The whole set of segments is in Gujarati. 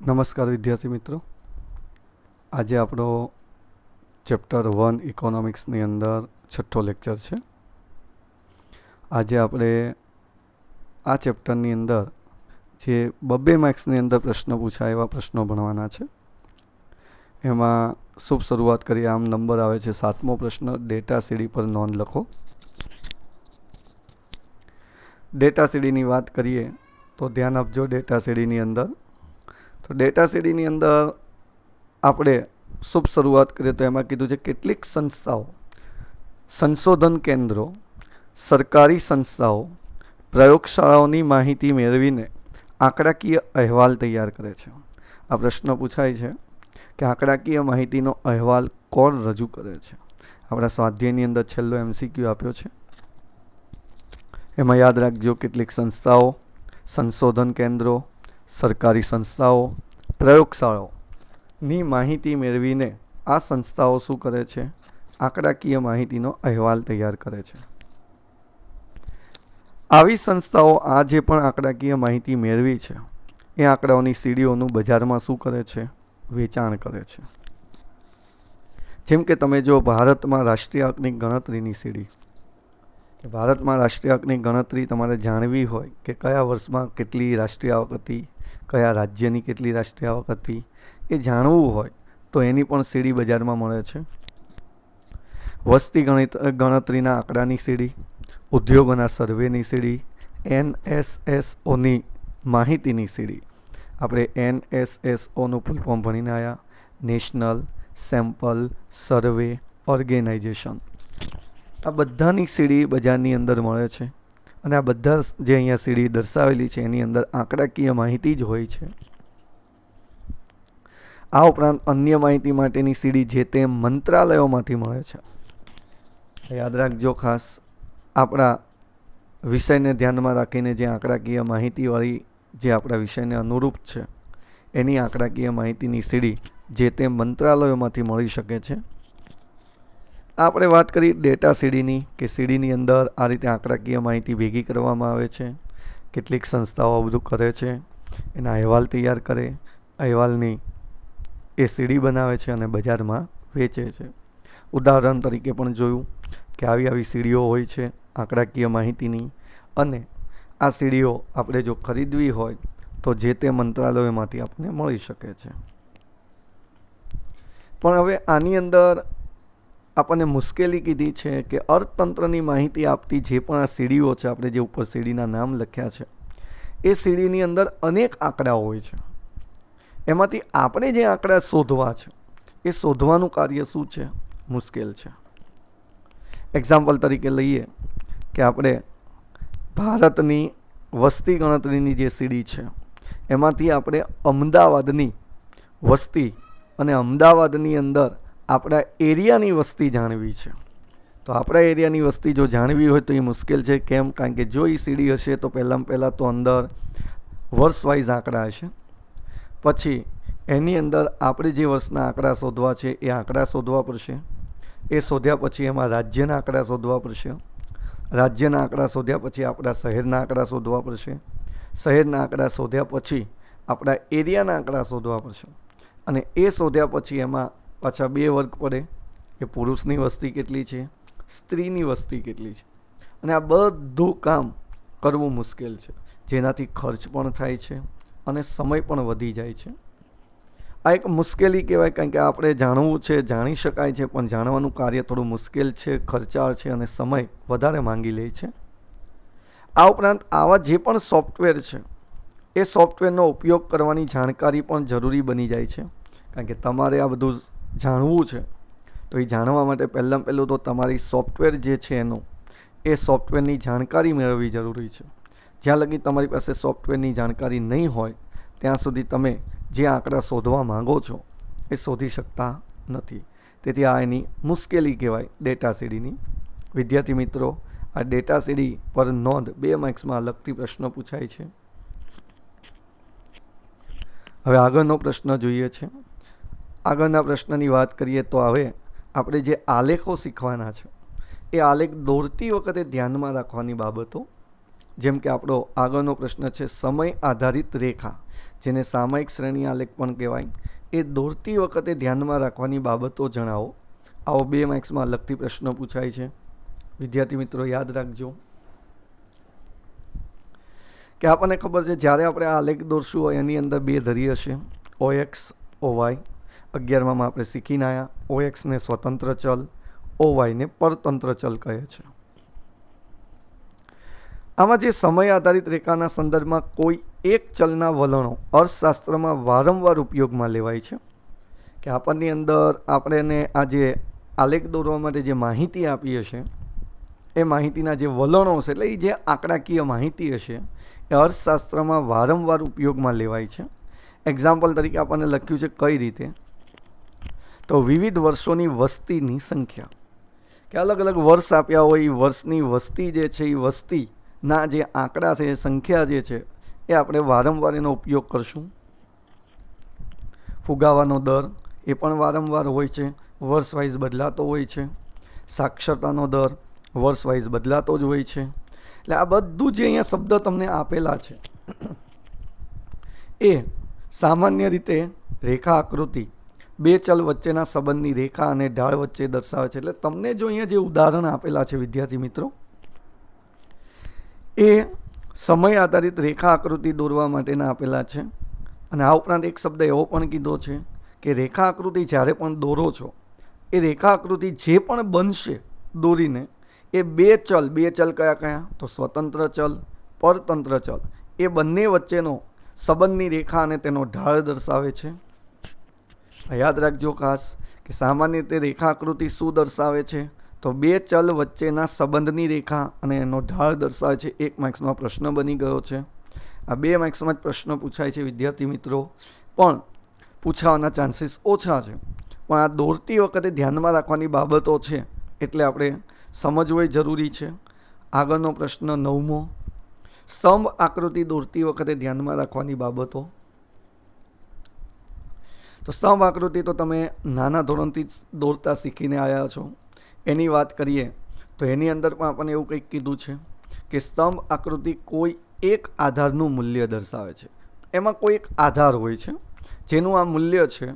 નમસ્કાર વિદ્યાર્થી મિત્રો, આજે આપણો ચેપ્ટર 1 ઇકોનોમિક્સની અંદર છઠ્ઠો લેક્ચર છે. આજે આપણે આ ચેપ્ટરની અંદર જે 2 માર્ક્સની અંદર પ્રશ્ન પૂછાય એવા પ્રશ્નો ભણવાના છે. એમાં શુભ શરૂઆત કરીએ. આમ નંબર આવે છે 7મો પ્રશ્ન, ડેટા સીડી પર નોંધ લખો. ડેટા સીડીની વાત કરીએ તો ધ્યાન આપજો. ડેટા સીડીની અંદર ડેટા સીડીની અંદર આપણે શુભ શરૂઆત કરીએ તો એમાં કીધું છે કેટલીક સંસ્થાઓ, સંશોધન કેન્દ્રો, સરકારી સંસ્થાઓ પ્રયોગશાળાઓની માહિતી મેળવીને આંકડાકીય અહેવાલ તૈયાર કરે છે. આ પ્રશ્ન પૂછાય છે કે આંકડાકીય માહિતીનો અહેવાલ કોણ રજૂ કરે છે. આપણા સ્વાધ્યાયની અંદર છેલ્લો MCQ આપ્યો છે. એમાં યાદ રાખજો કેટલીક સંસ્થાઓ, સંશોધન કેન્દ્રો, સરકારી સંસ્થાઓ, પ્રયોગશાળાઓની માહિતી મેળવીને આ સંસ્થાઓ શું કરે છે? આંકડાકીય માહિતીનો અહેવાલ તૈયાર કરે છે. આવી સંસ્થાઓ આ જે પણ આંકડાકીય માહિતી મેળવી છે એ આંકડાઓની સીડીઓનું બજારમાં શું કરે છે? વેચાણ કરે છે. જેમ કે તમે જો ભારતમાં રાષ્ટ્રીય આવકની ગણતરીની સીડી, ભારતમાં રાષ્ટ્રીય આવકની ગણતરી તમારે જાણવી હોય કે કયા વર્ષમાં કેટલી રાષ્ટ્રીય આવક હતી, કયા રાજ્યની કેટલી રાષ્ટ્રીય આવક હતી, એ જાણવું હોય તો એની પણ સીડી બજારમાં મળે છે. વસ્તી ગણતરીના આંકડાની સીડી, ઉદ્યોગોના સર્વેની સીડી, NSSOની માહિતીની સીડી. આપણે NSSOનું ફૂલ ફોર્મ ભણીને આવ્યા, નેશનલ સેમ્પલ સર્વે ઓર્ગેનાઇઝેશન. આ બધાની સીડી બજારની અંદર મળે છે અને આ બધા જે અહીંયા સીડી દર્શાવેલી છે એની અંદર આંકડાકીય માહિતી જ હોય છે. આ ઉપરાંત અન્ય માહિતી માટેની સીડી જે તે મંત્રાલયોમાંથી મળે છે. યાદ રાખજો ખાસ, આપણા વિષયને ધ્યાનમાં રાખીને જે આંકડાકીય માહિતીવાળી જે આપણા વિષયને અનુરૂપ છે એની આંકડાકીય માહિતીની સીડી જે તે મંત્રાલયોમાંથી મળી શકે છે. આપણે વાત કરી ડેટા સીડીની કે સીડીની અંદર આ રીતે આંકડાકીય માહિતી ભેગી કરવામાં આવે છે. કેટલીક સંસ્થાઓ આ બધું કરે છે, એના અહેવાલ તૈયાર કરે, અહેવાલની એ સીડી બનાવે છે અને બજારમાં વેચે છે. ઉદાહરણ તરીકે પણ જોયું કે આવી સીડીઓ હોય છે આંકડાકીય માહિતીની, અને આ સીડીઓ આપણે જો ખરીદવી હોય તો જે તે મંત્રાલયોમાંથી આપણને મળી શકે છે. પણ હવે આની અંદર આપણને મુશ્કેલી કીધી છે કે અર્થતંત્રની માહિતી આપતી જે પણ આ સીડીઓ છે, આપણે જે ઉપર સીડીના નામ લખ્યા છે, એ સીડીની અંદર અનેક આંકડાઓ હોય છે. એમાંથી આપણે જે આંકડા શોધવા છે એ શોધવાનું કાર્ય શું છે? મુશ્કેલ છે. એક્ઝામ્પલ તરીકે લઈએ કે આપણે ભારતની વસ્તી ગણતરીની જે સીડી છે એમાંથી આપણે અમદાવાદની વસ્તી અને અમદાવાદની અંદર આપણા એરિયાની વસ્તી જાણવી છે. તો આપણા એરિયાની વસ્તી જો જાણવી હોય તો એ મુશ્કેલ છે. કેમ? કારણ કે જો એ સીડી હશે તો પહેલાં તો અંદર વર્ષ વાઇઝ આંકડા હશે. પછી એની અંદર આપણે જે વર્ષના આંકડા શોધવા છે એ આંકડા શોધવા પડશે. એ શોધ્યા પછી એમાં રાજ્યના આંકડા શોધવા પડશે. રાજ્યના આંકડા શોધ્યા પછી આપણા શહેરના આંકડા શોધવા પડશે. શહેરના આંકડા શોધ્યા પછી આપણા એરિયાના આંકડા શોધવા પડશે. અને એ શોધ્યા પછી એમાં પાછા 2 વર્ગ પડે કે પુરુષની વસ્તી કેટલી છે, સ્ત્રીની વસ્તી કેટલી છે. અને આ બધું કામ કરવું મુશ્કેલ છે, જેનાથી ખર્ચ પણ થાય છે અને સમય પણ વધી જાય છે. આ એક મુશ્કેલી કહેવાય, કારણ કે આપણે જાણવું છે, જાણી શકાય છે, પણ જાણવાનું કાર્ય થોડું મુશ્કેલ છે, ખર્ચાળ છે અને સમય વધારે માંગી લે છે. આ ઉપરાંત આવા જે પણ સોફ્ટવેર છે એ સોફ્ટવેરનો ઉપયોગ કરવાની જાણકારી પણ જરૂરી બની જાય છે. કારણ કે તમારે આ બધું જાણવું છે તો એ જાણવા માટે પહેલું તો તમારી સોફ્ટવેર જે છે એનું એ સોફ્ટવેરની જાણકારી મેળવવી જરૂરી છે. જ્યાં લગી તમારી પાસે સોફ્ટવેરની જાણકારી નહીં હોય ત્યાં સુધી તમે જે આંકડા શોધવા માંગો છો એ શોધી શકતા નથી. તેથી આ એની મુશ્કેલી કહેવાય ડેટા સીડીની. વિદ્યાર્થી મિત્રો, આ ડેટા સીડી પર નોંધ 2 માર્ક્સમાં અલગથી પ્રશ્ન પૂછાય છે. હવે આગળનો પ્રશ્ન જોઈએ છે. આગળના પ્રશ્નની વાત કરીએ તો હવે આપણે જે આલેખો શીખવાના છે એ આલેખ દોરતી વખતે ધ્યાનમાં રાખવાની બાબતો જેમ કે આપણો આગળનો પ્રશ્ન છે સમય આધારિત રેખા, જેને સામયિક શ્રેણી આલેખ પણ કહેવાય, એ દોરતી વખતે ધ્યાનમાં રાખવાની બાબતો જણાવો. આવો 2 માર્ક્સમાં અલગથી પ્રશ્ન પૂછાય છે. વિદ્યાર્થી મિત્રો યાદ રાખજો કે આપણને ખબર છે જ્યારે આપણે આ આલેખ દોરશું હોય એની અંદર 2 ધરી હશે, OX OY. 11માં આપણે શીખીને આવ્યા OXને સ્વતંત્ર ચલ, OYને પરતંત્ર ચલ કહે છે. આમાં જે સમય આધારિત રેખાના સંદર્ભમાં કોઈ એક ચલના વલણો અર્થશાસ્ત્રમાં વારંવાર ઉપયોગમાં લેવાય છે. કે આપણની અંદર આપણે આ જે આલેખ દોરવા માટે જે માહિતી આપી હશે એ માહિતીના જે વલણો હશે, એટલે એ જે આંકડાકીય માહિતી હશે એ અર્થશાસ્ત્રમાં વારંવાર ઉપયોગમાં લેવાય છે. એક્ઝામ્પલ તરીકે આપણને લખ્યું છે કઈ રીતે, તો વિવિધ વર્ષોની વસ્તીની સંખ્યા, કે અલગ અલગ વર્ષ આપ્યા હોય એ વર્ષની વસ્તી જે છે એ વસ્તીના જે આંકડા છે, સંખ્યા જે છે એ આપણે વારંવાર એનો ઉપયોગ કરશું. ફુગાવાનો દર એ પણ વારંવાર હોય છે, વર્ષ વાઇઝ બદલાતો હોય છે. સાક્ષરતાનો દર વર્ષ વાઇઝ બદલાતો જ હોય છે. એટલે આ બધું જે અહીંયા શબ્દ તમને આપેલા છે એ સામાન્ય રીતે રેખા આકૃતિ 2 ચલ વચ્ચેના સંબંધની રેખા અને ઢાળ વચ્ચે દર્શાવે છે. એટલે તમને જો અહીંયા જે ઉદાહરણ આપેલા છે વિદ્યાર્થી મિત્રો, એ સમય આધારિત રેખા આકૃતિ દોરવા માટેના આપેલા છે. અને આ ઉપરાંત એક શબ્દ એવો પણ કીધો છે કે રેખા આકૃતિ જ્યારે પણ દોરો છો એ રેખા આકૃતિ જે પણ બનશે દોરીને એ 2 ચલ કયા કયા, તો સ્વતંત્ર ચલ, પરતંત્ર ચલ, એ બંને વચ્ચેનો સંબંધની રેખા અને તેનો ઢાળ દર્શાવે છે. યાદ રાખજો ખાસ કે સામાન્ય રીતે રેખા આકૃતિ શું દર્શાવે છે, તો 2 ચલ વચ્ચેના સંબંધની રેખા અને એનો ઢાળ દર્શાવે છે. 1 માર્ક્સનો પ્રશ્ન બની ગયો છે. આ 2 માર્ક્સમાં જ પ્રશ્ન પૂછાય છે વિદ્યાર્થી મિત્રો, પણ પૂછાવાના ચાન્સીસ ઓછા છે. પણ આ દોરતી વખતે ધ્યાનમાં રાખવાની બાબતો છે એટલે આપણે સમજવું જરૂરી છે. આગળનો પ્રશ્ન 9મો, સ્તંભ આકૃતિ દોરતી વખતે ધ્યાનમાં રાખવાની બાબતો. તો સ્તંભ આકૃતિ તો તમે નાના ધોરણથી જ દોરતા શીખીને આવ્યા છો. એની વાત કરીએ તો એની અંદર પણ આપણને એવું કંઈક કીધું છે કે સ્તંભ આકૃતિ કોઈ એક આધારનું મૂલ્ય દર્શાવે છે. એમાં કોઈ એક આધાર હોય છે જેનું આ મૂલ્ય છે.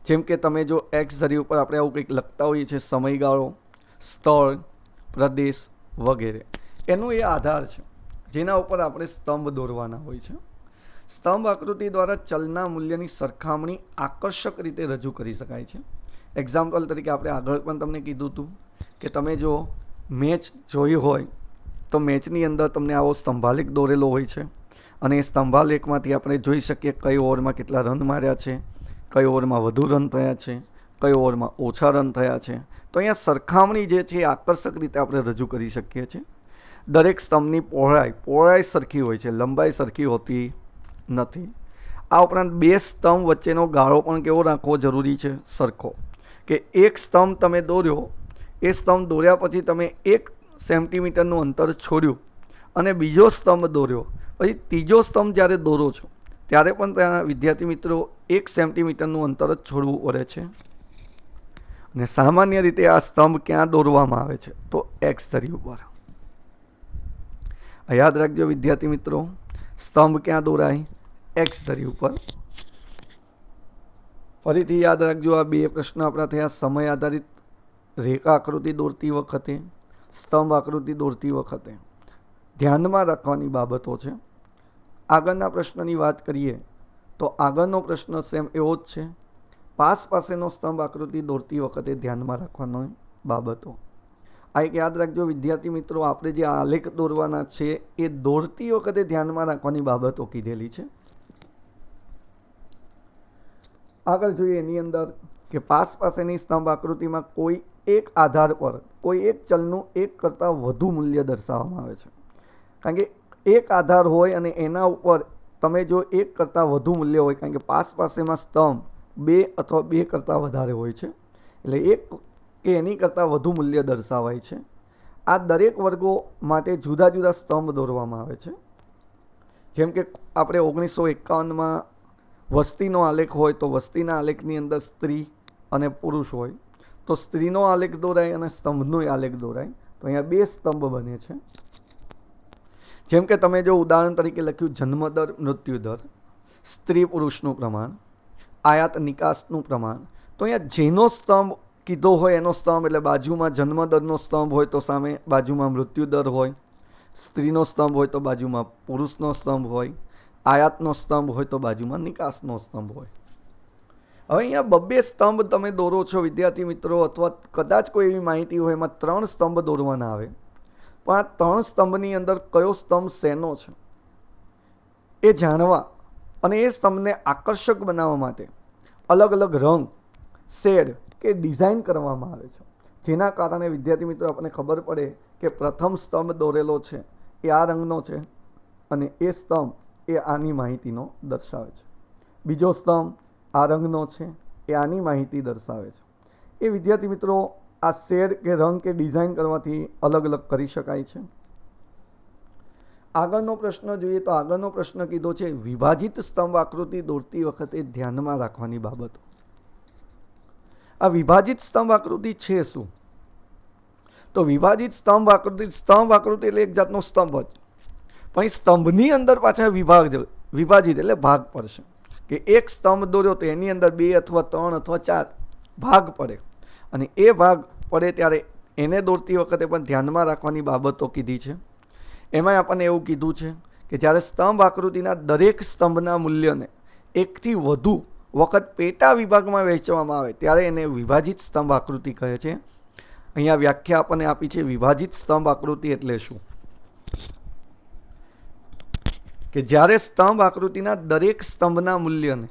જેમ કે તમે જો એક્સ ધરી ઉપર આપણે આવું કંઈક લખતા હોઈએ છીએ, સમયગાળો, સ્થળ, પ્રદેશ વગેરે, એનું એ આધાર છે જેના ઉપર આપણે સ્તંભ દોરવાના હોય છે. સ્તંભ આકૃતિ દ્વારા ચલના મૂલ્યની સરખામણી આકર્ષક રીતે રજૂ કરી શકાય છે. એક્ઝામ્પલ તરીકે આપણે આગળ પણ તમને કીધું હતું કે તમે જો મેચ જોઈ હોય તો મેચની અંદર તમને આવો સ્તંભાલેખ દોરેલો હોય છે અને એ સ્તંભાલેખમાંથી આપણે જોઈ શકીએ કઈ ઓવરમાં કેટલા રન માર્યા છે, કઈ ઓવરમાં વધુ રન થયા છે, કઈ ઓવરમાં ઓછા રન થયા છે. તો અહીંયા સરખામણી જે છે એ આકર્ષક રીતે આપણે રજૂ કરી શકીએ છીએ. દરેક સ્તંભની પહોળાઈ સરખી હોય છે, લંબાઈ સરખી હોતી નથી. આ ઉપરાંત 2 સ્તંભ વચ્ચેનો ગાળો પણ કેવો રાખવો જરૂરી છે, સરખો. કે એક સ્તંભ તમે દોર્યો, એ સ્તંભ દોર્યા પછી તમે 1 સેન્ટીમીટરનું અંતર છોડ્યું અને બીજો સ્તંભ દોર્યો, પછી ત્રીજો સ્તંભ જ્યારે દોરો છો ત્યારે પણ ત્યાં વિદ્યાર્થી મિત્રો 1 સેન્ટીમીટરનું અંતર જ છોડવું પડે છે. અને સામાન્ય રીતે આ સ્તંભ ક્યાં દોરવામાં આવે છે, તો એક્સ ધરી ઉપર. યાદ રાખજો વિદ્યાર્થી મિત્રો, સ્તંભ ક્યાં દોરાય, એક્સ ધરી ઉપર. ફરીથી યાદ રાખજો, આ 2 પ્રશ્ન આપણા થયા સમય આધારિત રેખા આકૃતિ દોરતી વખતે, સ્તંભ આકૃતિ દોરતી વખતે ધ્યાનમાં રાખવાની બાબતો છે. આગળના પ્રશ્નની વાત કરીએ તો આગળનો પ્રશ્ન સેમ એવો જ છે. પાસેનો સ્તંભ આકૃતિ દોરતી વખતે ધ્યાનમાં રાખવાની બાબતો. આ એક યાદ રાખજો વિદ્યાર્થી મિત્રો, આપણે જે આલેખ દોરવાના છે એ દોરતી વખતે ધ્યાનમાં રાખવાની બાબતો કીધેલી છે. આગળ જોઈએ એની અંદર કે પાસેની સ્તંભ આકૃતિમાં કોઈ એક આધાર પર કોઈ એક ચલનું એક કરતાં વધુ મૂલ્ય દર્શાવવામાં આવે છે. કારણ કે એક આધાર હોય અને એના ઉપર તમે જો એક કરતાં વધુ મૂલ્ય હોય, કારણ કે પાસેમાં સ્તંભ 2 અથવા 2 કરતાં વધારે હોય છે, એટલે એક કે એની કરતાં વધુ મૂલ્ય દર્શાવાય છે. આ દરેક વર્ગો માટે જુદા જુદા સ્તંભ દોરવામાં આવે છે. જેમ કે આપણે 1951માં વસ્તીનો આલેખ હોય તો વસ્તીના આલેખની અંદર સ્ત્રી અને પુરુષ હોય તો સ્ત્રીનો આલેખ દોરાય અને સ્તંભનો આલેખ દોરાય. તો અહીંયા 2 સ્તંભ બને છે. જેમ કે તમે જો ઉદાહરણ તરીકે લખ્યું જન્મદર, મૃત્યુદર, સ્ત્રી પુરુષનું પ્રમાણ, આયાત નિકાસનું પ્રમાણ, તો અહીંયા જેનો સ્તંભ કીધો હોય એનો સ્તંભ, એટલે બાજુમાં જન્મદરનો સ્તંભ હોય તો સામે બાજુમાં મૃત્યુદર હોય, સ્ત્રીનો સ્તંભ હોય તો બાજુમાં પુરુષનો સ્તંભ હોય, આયાતનો સ્તંભ હોય તો બાજુમાં નિકાસનો સ્તંભ હોય. હવે અહીંયા બબ્બે સ્તંભ તમે દોરો છો વિદ્યાર્થી મિત્રો, અથવા કદાચ કોઈ એવી માહિતી હોય એમાં 3 સ્તંભ દોરવાના આવે, પણ આ 3 સ્તંભની અંદર કયો સ્તંભ શેનો છે એ જાણવા અને એ સ્તંભને આકર્ષક બનાવવા માટે અલગ અલગ રંગ, શેડ કે ડિઝાઇન કરવામાં આવે છે, જેના કારણે વિદ્યાર્થી મિત્રો આપણને ખબર પડે કે પ્રથમ સ્તંભ દોરેલો છે એ આ રંગનો છે અને એ સ્તંભ એ આની માહિતીનો દર્શાવે છે, બીજો સ્તંભ આ રંગનો છે એ આની માહિતી દર્શાવે છે. એ વિદ્યાર્થી મિત્રો આ શેડ કે રંગ કે ડિઝાઇન કરવાથી અલગ અલગ કરી શકાય છે. આગળનો પ્રશ્ન જોઈએ તો આગળનો પ્રશ્ન કીધો છે વિભાજિત સ્તંભ આકૃતિ દોરતી વખતે ધ્યાનમાં રાખવાની બાબતો. આ વિભાજિત સ્તંભ આકૃતિ છે શું? તો વિભાજિત સ્તંભ આકૃતિ એટલે એક જાતનો સ્તંભ જ, પણ એ સ્તંભની અંદર પાછા વિભાજિત એટલે ભાગ પડશે, કે એક સ્તંભ દોર્યો તો એની અંદર 2 અથવા 3 અથવા 4 ભાગ પડે, અને એ ભાગ પડે ત્યારે એને દોરતી વખતે પણ ધ્યાનમાં રાખવાની બાબતો કીધી છે. એમાં આપણને એવું કીધું છે કે જ્યારે સ્તંભ આકૃતિના દરેક સ્તંભના મૂલ્યને 1 થી વધુ વખત પેટા વિભાગમાં વહેંચવામાં આવે ત્યારે એને વિભાજિત સ્તંભ આકૃતિ કહે છે. અહીંયા વ્યાખ્યા આપણને આપી છે વિભાજિત સ્તંભ આકૃતિ એટલે શું, કે જ્યારે સ્તંભ આકૃતિના દરેક સ્તંભના મૂલ્યને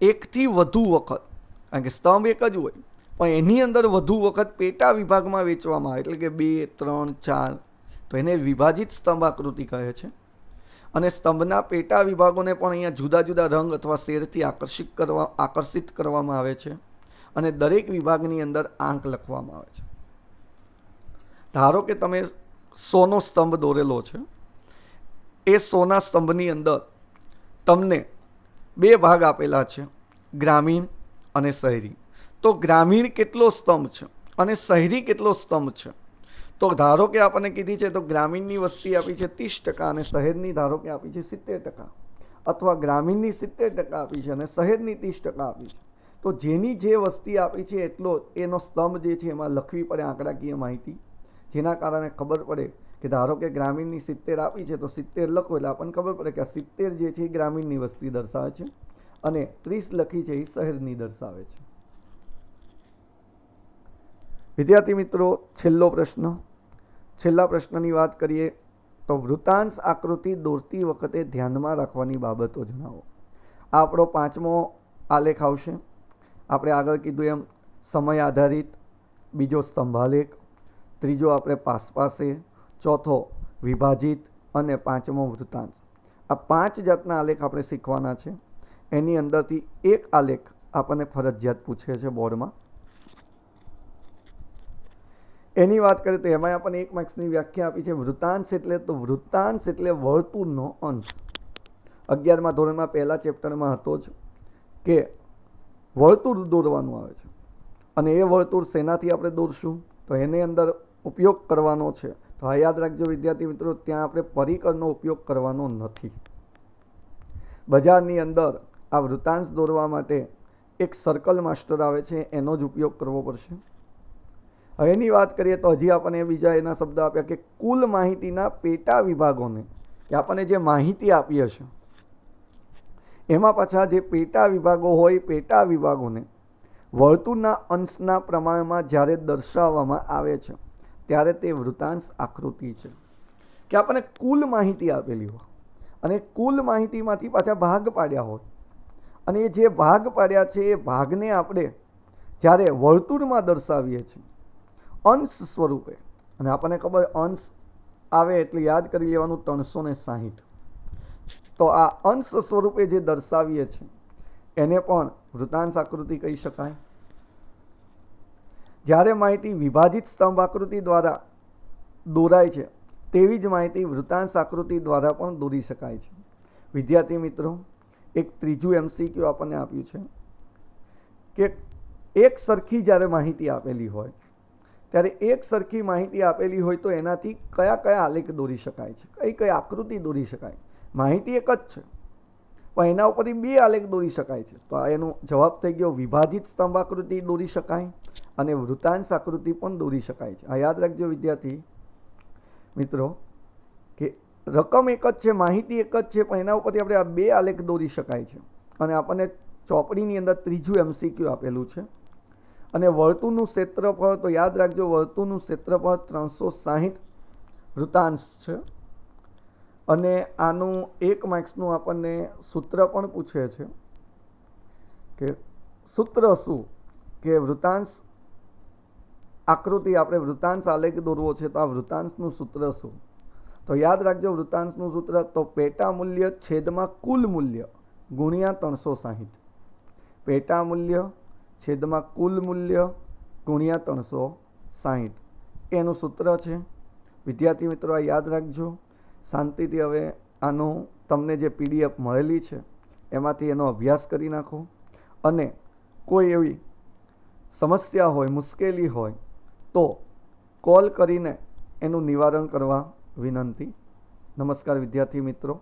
1 થી વધુ વખત, કારણ કે સ્તંભ એક જ હોય પણ એની અંદર વધુ વખત પેટા વિભાગમાં વહેંચવામાં આવે, એટલે કે 2, 3, 4, તો એને વિભાજિત સ્તંભ આકૃતિ કહે છે. અને સ્તંભના પેટા વિભાગોને પણ અહીંયા જુદા જુદા રંગ અથવા શેડથી આકર્ષિત કરવામાં આવે છે, અને દરેક વિભાગની અંદર આંક લખવામાં આવે છે. ધારો કે તમે 100નો સ્તંભ દોરેલો છે, એ 100ના સ્તંભની અંદર તમને 2 ભાગ આપેલા છે, ગ્રામીણ અને શહેરી. તો ગ્રામીણ કેટલો સ્તંભ છે અને શહેરી કેટલો સ્તંભ છે? તો ધારો કે આપણને કીધી છે તો ગ્રામીણની વસ્તી આપી છે 30% અને શહેરની ધારો કે આપી છે 70%, અથવા ગ્રામીણની 70% આપી છે અને શહેરની 30% આપી છે. તો જેની જે વસ્તી આપી છે એટલો એનો સ્તંભ જે છે એમાં લખવી પડે આંકડાકીય માહિતી, જેના કારણે ખબર પડે કે ધારો કે ગ્રામીણની 70 આપી છે તો 70 લખો એટલે આપણને ખબર પડે કે આ 70 જે છે એ ગ્રામીણની વસ્તી દર્શાવે છે અને 30 લખી છે એ શહેરની દર્શાવે છે. વિદ્યાર્થી મિત્રો, છેલ્લા પ્રશ્નની વાત કરીએ તો વૃત્તાંશ આકૃતિ દોરતી વખતે ધ્યાનમાં રાખવાની બાબતો જણાવો. આ આપણો 5મો આલેખ આવશે. આપણે આગળ કીધું એમ સમય આધારિત, બીજો સ્તંભાલેખ, ત્રીજો આપણે પાસપાસે, ચોથો વિભાજિત અને 5મો વૃત્તાંશ. આ 5 જાતના આલેખ આપણે શીખવાના છે. એની અંદરથી એક આલેખ આપણને ફરજિયાત પૂછે છે બોર્ડમાં. એની વાત કરીએ તો એમાં આપણને 1 માર્ક્સની વ્યાખ્યા આપી છે. વૃત્તાંશ એટલે વર્તુળનો અંશ. 11મા ધોરણમાં પહેલા ચેપ્ટરમાં હતો જ કે વર્તુળ દોરવાનું આવે છે, અને એ વર્તુળ શેનાથી આપણે દોરશું તો એની અંદર ઉપયોગ કરવાનો છે. તો આ યાદ રાખજો વિદ્યાર્થી મિત્રો, ત્યાં આપણે પરિકરનો ઉપયોગ કરવાનો નથી. બજારની અંદર આ વૃત્તાંશ દોરવા માટે એક સર્કલ માસ્ટર આવે છે, એનો જ ઉપયોગ કરવો પડશે. હવે એની વાત કરીએ તો હજી આપણને બીજા એના શબ્દ આપ્યા કે કુલ માહિતીના પેટા વિભાગોને, કે આપણને જે માહિતી આપી હશે એમાં પાછા જે પેટા વિભાગો હોય, પેટા વિભાગોને વર્તુળના અંશના પ્રમાણમાં જ્યારે દર્શાવવામાં આવે છે ત્યારે તે વૃત્તાંશ આકૃતિ છે. કે આપણને કુલ માહિતી આપેલી હોય અને કુલ માહિતીમાંથી પાછા ભાગ પાડ્યા હોય, અને એ જે ભાગ પાડ્યા છે એ ભાગને આપણે જ્યારે વર્તુળમાં દર્શાવીએ છીએ અંશ સ્વરૂપે, અને આપણને ખબર અંશ આવે એટલે યાદ કરી લેવાનું 360. તો આ અંશ સ્વરૂપે જે દર્શાવીએ છીએ એને પણ વૃત્તાંશ આકૃતિ કહી શકાય. જ્યારે માહિતી વિભાજિત સ્તંભ આકૃતિ દ્વારા દોરાય છે તેવી જ માહિતી વૃત્તાંશ આકૃતિ દ્વારા પણ દોરી શકાય છે. વિદ્યાર્થી મિત્રો, એક ત્રીજું MCQ આપણને આપ્યું છે કે એક સરખી જ્યારે માહિતી આપેલી હોય ત્યારે એક સરખી માહિતી આપેલી હોય તો એનાથી કયા કયા આલેખ દોરી શકાય છે, કઈ કઈ આકૃતિ દોરી શકાય? માહિતી એક જ છે પણ એના ઉપરથી બે આલેખ દોરી શકાય છે. તો એનો જવાબ થઈ ગયો વિભાજિત સ્તંભ આકૃતિ દોરી શકાય અને વૃતાંશ આકૃતિ પણ દોરી શકાય છે. આ યાદ રાખજો વિદ્યાર્થી મિત્રો કે રકમ એક જ છે, માહિતી એક જ છે, પણ એના ઉપરથી આપણે આ બે આલેખ દોરી શકાય છે. અને આપણને ચોપડીની અંદર ત્રીજું MCQ આપેલું છે. અને વર્તુળનું ક્ષેત્રફળ તો યાદ રાખજો, વર્તુળનું ક્ષેત્રફળ 360 વૃતાંશ છે. અને આનું 1 માર્ક્સનું આપણને સૂત્ર પણ પૂછે છે કે સૂત્ર શું, કે વૃતાંશ આકૃતિ આપણે વૃતાંશ આલેખ દોરવો છે તો આ વૃતાંશનું સૂત્ર શું? તો યાદ રાખજો વૃતાંશનું સૂત્ર તો પેટા મૂલ્ય છેદમાં કુલ મૂલ્ય ગુણ્યા 360. પેટા મૂલ્ય છેદમાં કુલ મૂલ્ય ગુણ્યા 360 એનું સૂત્ર છે. વિદ્યાર્થી મિત્રો આ યાદ રાખજો. શાંતિથી હવે આનું તમને જે PDF મળેલી છે એમાંથી એનો અભ્યાસ કરી નાખો. અને કોઈ એવી સમસ્યા હોય, મુશ્કેલી હોય તો કોલ કરીને એનું નિવારણ કરવા વિનંતી. નમસ્કાર વિદ્યાર્થી મિત્રો.